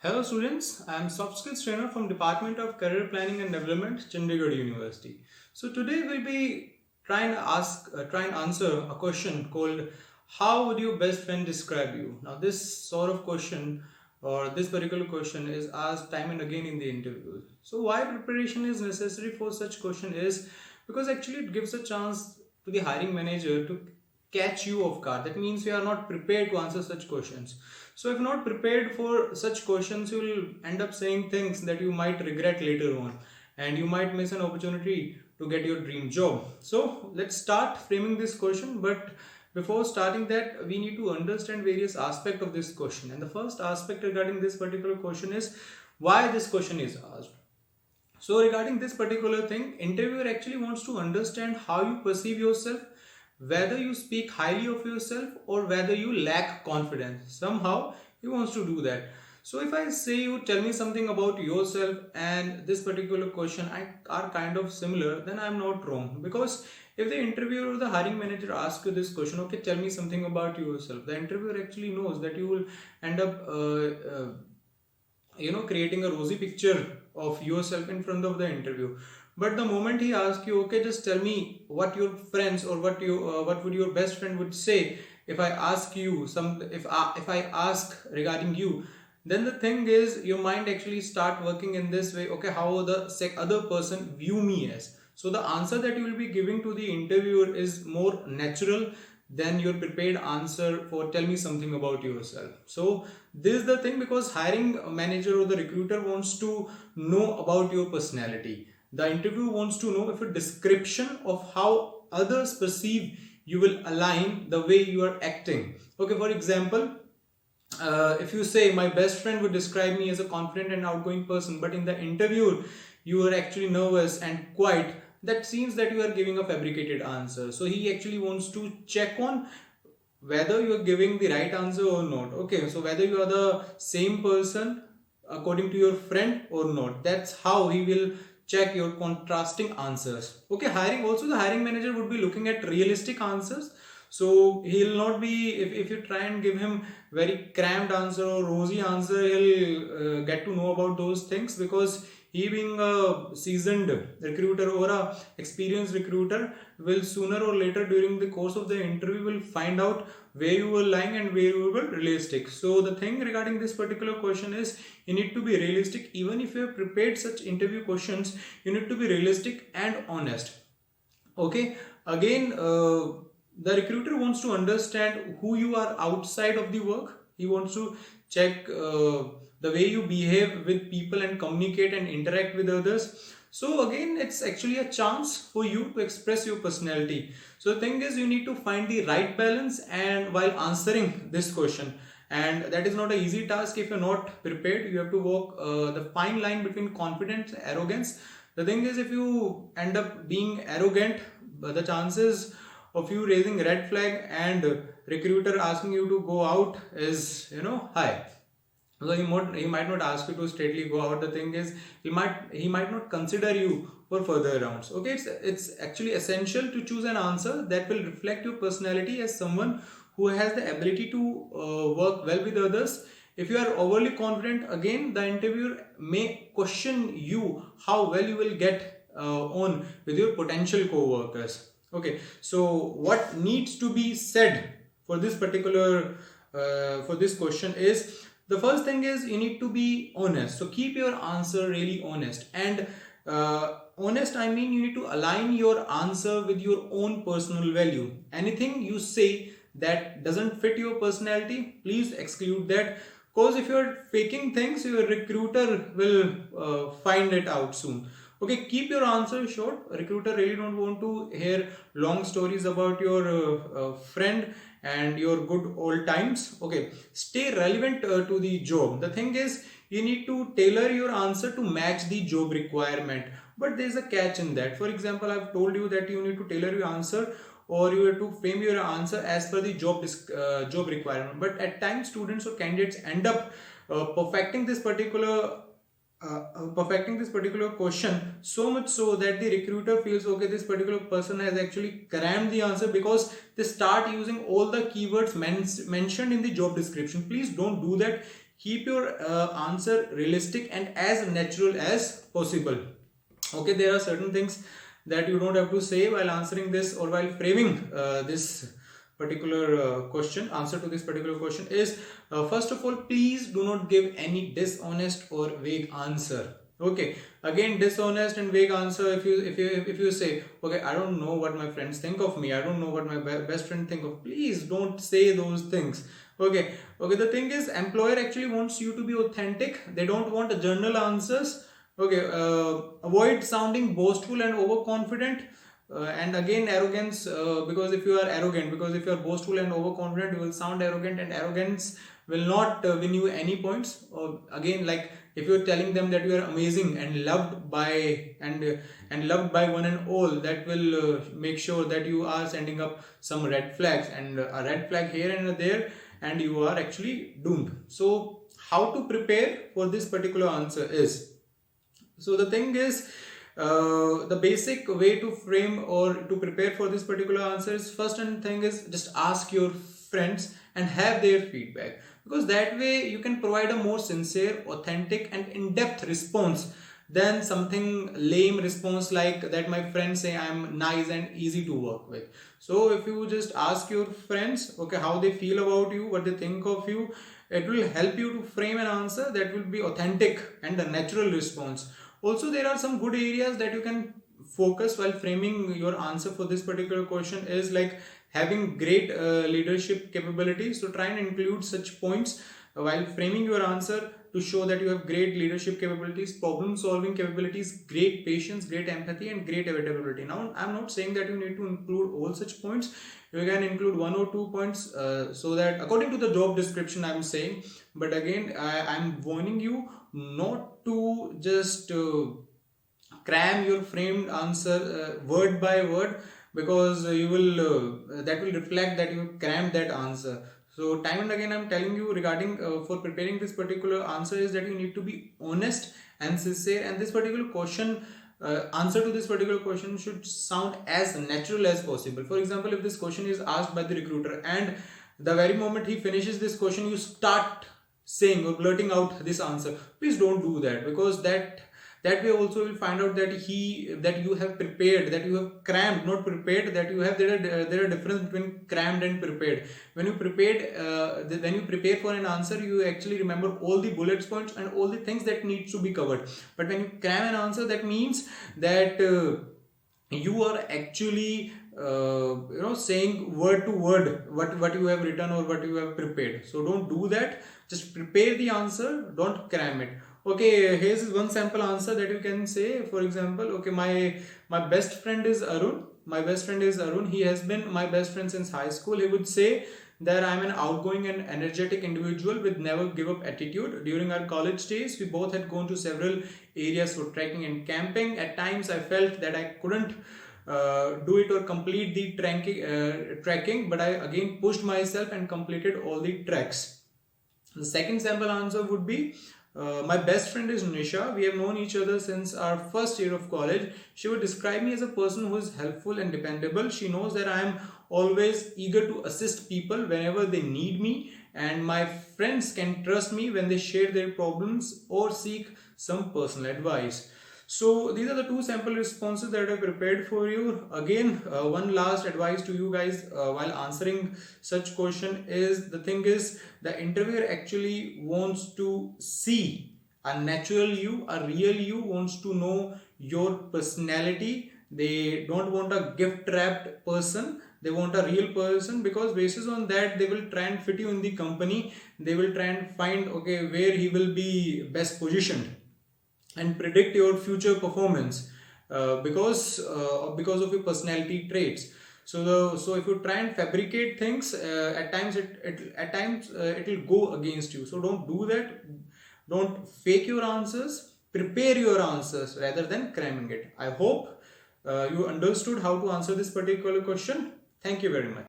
Hello students, I am soft skills trainer from Department of Career Planning and Development, Chandigarh University. So today we'll be try and answer a question called how would your best friend describe you? Now this sort of question or this particular question is asked time and again in the interviews. So why preparation is necessary for such question is because actually it gives a chance to the hiring manager to catch you off guard. That means you are not prepared to answer such questions. So if not prepared for such questions, you will end up saying things that you might regret later on, and you might miss an opportunity to get your dream job. So let's start framing this question, but before starting that, we need to understand various aspects of this question. And the first aspect regarding this particular question is why this question is asked. So regarding this particular thing, interviewer actually wants to understand how you perceive yourself, whether you speak highly of yourself or whether you lack confidence. Somehow he wants to do that. So if I say you tell me something about yourself and this particular question are kind of similar, then I'm not wrong. Because if the interviewer or the hiring manager asks you this question, okay, tell me something about yourself, the interviewer actually knows that you will end up creating a rosy picture of yourself in front of the interview. But the moment he asks you, okay, just tell me what your friends or what would your best friend would say if I ask you some if I ask regarding you, then the thing is your mind actually start working in this way. Okay, how the other person view me as. So the answer that you will be giving to the interviewer is more natural than your prepared answer for tell me something about yourself. So this is the thing, because hiring manager or the recruiter wants to know about your personality. The interview wants to know if a description of how others perceive you will align the way you are acting. Okay, for example, if you say my best friend would describe me as a confident and outgoing person, but in the interview you are actually nervous and quiet, that seems that you are giving a fabricated answer. So he actually wants to check on whether you are giving the right answer or not. Okay, so whether you are the same person according to your friend or not. That's how he will check your contrasting answers. Okay, the hiring manager would be looking at realistic answers. So he'll not be, if you try and give him very cramped answer or rosy answer, he'll get to know about those things, because he being a seasoned recruiter or a experienced recruiter will sooner or later during the course of the interview will find out where you were lying and where you were realistic. So the thing regarding this particular question is you need to be realistic. Even if you have prepared such interview questions, you need to be realistic and honest. Okay, again, the recruiter wants to understand who you are outside of the work. He wants to check the way you behave with people and communicate and interact with others. So again, it's actually a chance for you to express your personality. So the thing is, you need to find the right balance and while answering this question, and that is not an easy task if you're not prepared. You have to walk the fine line between confidence and arrogance. The thing is, if you end up being arrogant, the chances of you raising red flag and recruiter asking you to go out is high. So he might not ask you to straightly go out. The thing is, he might not consider you for further rounds. Okay, it's actually essential to choose an answer that will reflect your personality as someone who has the ability to work well with others. If you are overly confident, again the interviewer may question you how well you will get on with your potential co-workers. Okay, so what needs to be said for this particular for this question is, the first thing is you need to be honest. So keep your answer really honest, and honest, I mean you need to align your answer with your own personal value. Anything you say that doesn't fit your personality, please exclude that, because if you're faking things, your recruiter will find it out soon. Okay, keep your answer short. Recruiter really don't want to hear long stories about your friend and your good old times. Okay, stay relevant to the job. The thing is, you need to tailor your answer to match the job requirement, but there's a catch in that. For example, I've told you that you need to tailor your answer, or you have to frame your answer as per the job requirement, but at times students or candidates end up perfecting this particular question so much so that the recruiter feels, okay, this particular person has actually crammed the answer, because they start using all the keywords mentioned in the job description. Please don't do that. keep your answer realistic and as natural as possible. Okay, there are certain things that you don't have to say while answering this or while framing this particular question. Answer to this particular question is, first of all, please do not give any dishonest or vague answer. Okay, again, dishonest and vague answer. If you say, okay, I don't know what my friends think of me, I don't know what my best friend think of, please don't say those things. Okay, the thing is, employer actually wants you to be authentic. They don't want journal answers. Okay, avoid sounding boastful and overconfident. And again, arrogance, because if you are arrogant, because if you are boastful and overconfident, you will sound arrogant, and arrogance will not win you any points. Or again, like if you are telling them that you are amazing and loved by and loved by one and all, that will make sure that you are sending up some red flags, and a red flag here and there, and you are actually doomed. So, how to prepare for this particular answer is, so the thing is, the basic way to frame or to prepare for this particular answer is, first and thing is, just ask your friends and have their feedback, because that way you can provide a more sincere, authentic and in-depth response than something lame response like that my friends say I'm nice and easy to work with. So if you just ask your friends, okay, how they feel about you, what they think of you, it will help you to frame an answer that will be authentic and a natural response. Also, there are some good areas that you can focus while framing your answer for this particular question is like having great leadership capabilities. So try and include such points while framing your answer to show that you have great leadership capabilities, problem solving capabilities, great patience, great empathy and great adaptability. Now, I'm not saying that you need to include all such points. You can include 1 or 2 points, so that according to the job description I'm saying. But again, I'm warning you not to just cram your framed answer word by word, because you will that will reflect that you crammed that answer. So time and again I'm telling you regarding for preparing this particular answer is that you need to be honest and sincere, and this particular question answer to this particular question should sound as natural as possible. For example, if this question is asked by the recruiter and the very moment he finishes this question you start saying or blurting out this answer, please don't do that, because that way also will find out that you have prepared, that you have crammed, not prepared, that you have there are difference between crammed and prepared. When you when you prepare for an answer, you actually remember all the bullet points and all the things that needs to be covered. But when you cram an answer, that means that you are actually saying word to word what you have written or what you have prepared. So don't do that. Just prepare the answer, don't cram it. Okay, here's one sample answer that you can say. For example, okay, my best friend is Arun. My best friend is Arun. He has been my best friend since high school. He would say that I'm an outgoing and energetic individual with never give up attitude. During our college days, we both had gone to several areas for trekking and camping. At times, I felt that I couldn't do it or complete the trekking, but I again pushed myself and completed all the treks. The second sample answer would be, my best friend is Nisha. We have known each other since our first year of college. She would describe me as a person who is helpful and dependable. She knows that I am always eager to assist people whenever they need me, and my friends can trust me when they share their problems or seek some personal advice. So these are the two sample responses that I prepared for you. Again, one last advice to you guys while answering such question is, the thing is, the interviewer actually wants to see a natural you, a real you, wants to know your personality. They don't want a gift wrapped person. They want a real person, because basis on that they will try and fit you in the company. They will try and find, okay, where he will be best positioned and predict your future performance because of your personality traits. So if you try and fabricate things, at times it will go against you. So don't do that. Don't fake your answers. Prepare your answers rather than cramming it. I hope you understood how to answer this particular question. Thank you very much.